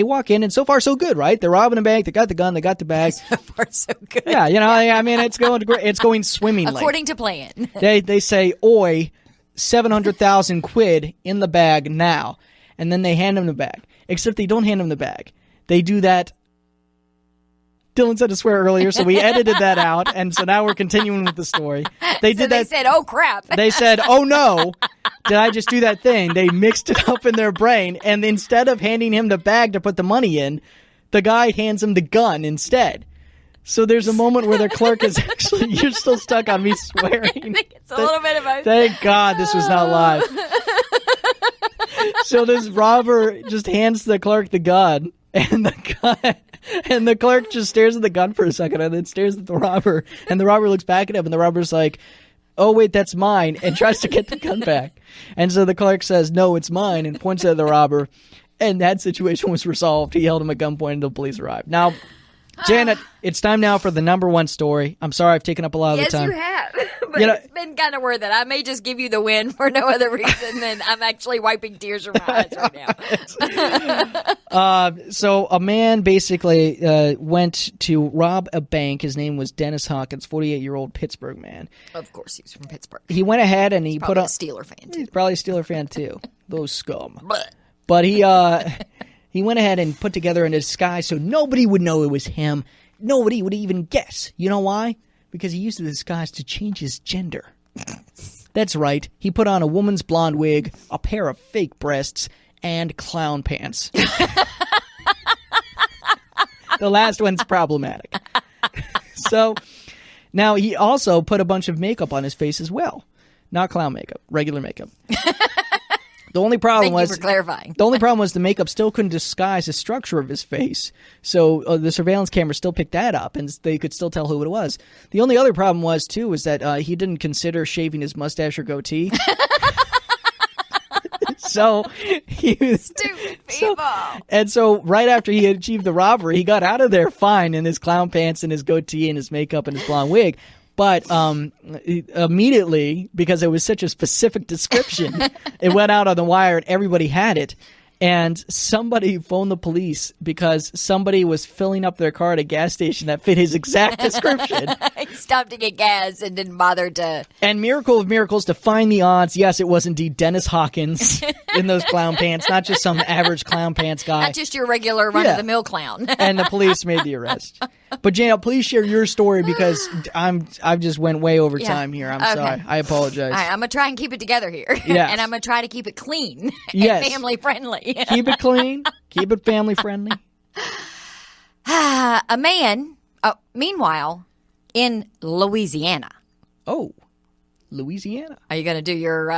walk in, and so far so good, right? They're robbing a bank. They got the gun. They got the bag. So far so good. Yeah, I mean, it's going great. It's going swimmingly. According to plan. They say, "Oi, 700,000 quid in the bag now," and then they hand him the bag. Except they don't hand him the bag. They do that. Dylan said to swear earlier, so we edited that out, and so now we're continuing with the story. They said, "Oh crap!" They said, "Oh no, did I just do that thing?" They mixed it up in their brain, and instead of handing him the bag to put the money in, the guy hands him the gun instead. So there's a moment where the clerk is actually, you're still stuck on me swearing. I think it's a little bit of both. Thank God this was not live. So this robber just hands the clerk the gun, and the clerk just stares at the gun for a second and then stares at the robber, and the robber looks back at him, and the robber's like, "Oh wait, that's mine," and tries to get the gun back. And so the clerk says, "No, it's mine," and points at the robber, and that situation was resolved. He held him at gunpoint until police arrived. Now, Janet, it's time now for the number one story. I'm sorry I've taken up a lot of the time. Yes, you have. But it's been kind of worth it. I may just give you the win for no other reason than I'm actually wiping tears from my eyes right now. So a man basically went to rob a bank. His name was Dennis Hawkins, 48-year-old Pittsburgh man. Of course, he was from Pittsburgh. He went ahead and he put on... a Steeler fan, too. He's probably a Steeler fan, too. Those scum. But But he went ahead and put together a disguise so nobody would know it was him. Nobody would even guess. You know why? Because he used the disguise to change his gender. That's right. He put on a woman's blonde wig, a pair of fake breasts, and clown pants. The last one's problematic. So now he also put a bunch of makeup on his face as well. Not clown makeup, regular makeup. The only problem thank you for clarifying. The only problem was the makeup still couldn't disguise the structure of his face. So the surveillance camera still picked that up, and they could still tell who it was. The only other problem was, too, was that he didn't consider shaving his mustache or goatee. So he was... Stupid people. So right after he achieved the robbery, he got out of there fine in his clown pants and his goatee and his makeup and his blonde wig. But immediately, because it was such a specific description, it went out on the wire and everybody had it. And somebody phoned the police because somebody was filling up their car at a gas station that fit his exact description. stopped to get gas and didn't bother to. And miracle of miracles, to find the odds, yes, it was indeed Dennis Hawkins in those clown pants, not just some average clown pants guy. Not just your regular run-of-the-mill clown. And the police made the arrest. But Janet, please share your story because I've just went way over time here. I'm sorry. I apologize. All right, I'm going to try and keep it together here. Yes. And I'm going to try to keep it clean Yes. and family-friendly. Keep it clean. Keep it family-friendly. A man, meanwhile, in Louisiana. Oh, Louisiana. Are you going to do your...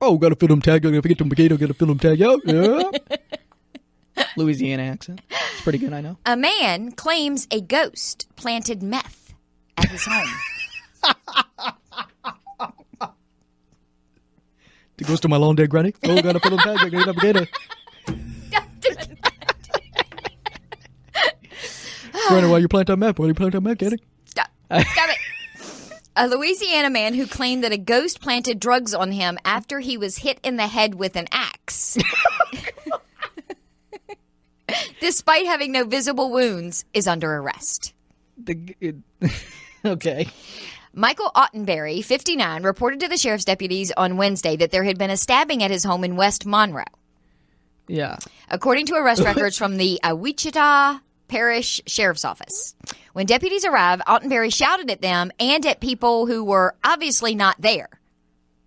Oh, got a film tag. Gotta get the potato. Got a film tag out. Yeah. Louisiana accent. It's pretty good, I know. A man claims a ghost planted meth at his home. The ghost of my long dead granny. Oh, got a film tag. Gotta get a potato. Granny, why you plant that meth? Why you plant that meth, Granny? Stop it. A Louisiana man who claimed that a ghost planted drugs on him after he was hit in the head with an axe. Despite having no visible wounds, is under arrest. Okay. Michael Ottenberry, 59, reported to the sheriff's deputies on Wednesday that there had been a stabbing at his home in West Monroe. Yeah. According to arrest records from the Wichita Parish Sheriff's Office. When deputies arrived, Ottenberry shouted at them and at people who were obviously not there,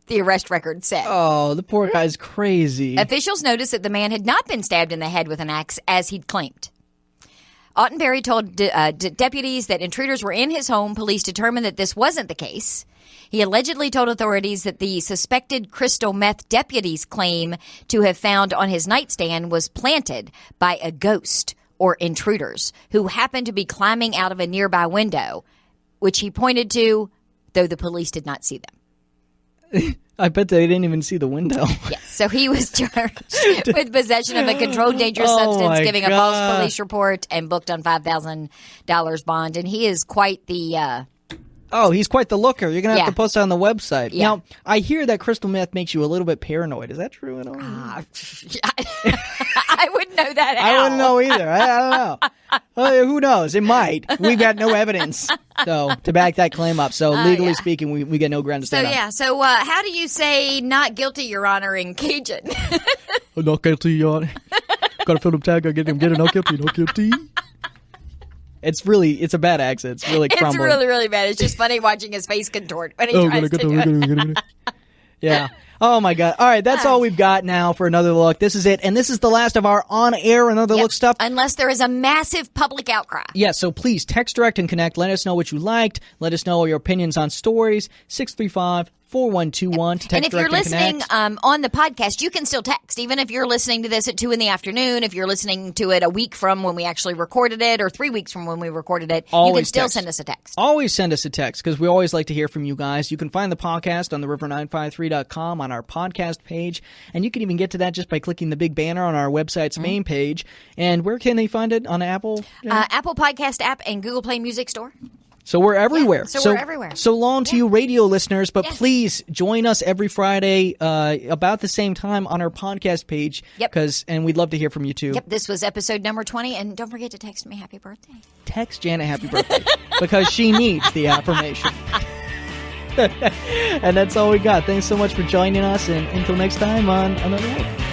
the arrest record said. Oh, the poor guy's crazy. Officials noticed that the man had not been stabbed in the head with an axe, as he'd claimed. Ottenberry told deputies that intruders were in his home. Police determined that this wasn't the case. He allegedly told authorities that the suspected crystal meth deputies claim to have found on his nightstand was planted by a ghost or intruders who happened to be climbing out of a nearby window, which he pointed to, though the police did not see them. I bet they didn't even see the window. Yes, so he was charged with possession of a controlled dangerous substance, giving a false police report, and booked on $5,000 bond. And he is quite the... he's quite the looker. You're going to have to post it on the website. Yeah. Now, I hear that crystal meth makes you a little bit paranoid. Is that true at all? I wouldn't know that. I wouldn't know either. I don't know. Well, who knows? It might. We've got no evidence, though, to back that claim up. So legally speaking, we get no ground to stand on. So how do you say not guilty, Your Honor, in Cajun? Not guilty, Your Honor. Got a film tag. I get him. Get it. Not guilty. Not guilty. It's a bad accent. It's really crumbling. It's really, really bad. It's just funny watching his face contort when he tries to do it. Yeah. Oh, my God. All right. That's all we've got now for Another Look. This is it. And this is the last of our on-air Another Look stuff. Unless there is a massive public outcry. Yeah, so please text, direct, and connect. Let us know what you liked. Let us know your opinions on stories. 635-4121 to text, and if you're direct, listening and on the podcast, you can still text. Even if you're listening to this at 2 p.m, if you're listening to it a week from when we actually recorded it or 3 weeks from when we recorded it, you can still send us a text. Always send us a text because we always like to hear from you guys. You can find the podcast on theriver953.com on our podcast page, and you can even get to that just by clicking the big banner on our website's main page. And where can they find it? On Apple? Apple Podcast app and Google Play Music Store. So we're everywhere. Yeah, so we're everywhere. So long to you radio listeners, but please join us every Friday about the same time on our podcast page. Yep. And we'd love to hear from you too. Yep, this was episode number 20, and don't forget to text me happy birthday. Text Janet happy birthday because she needs the affirmation. And that's all we got. Thanks so much for joining us, and until next time on Another Look.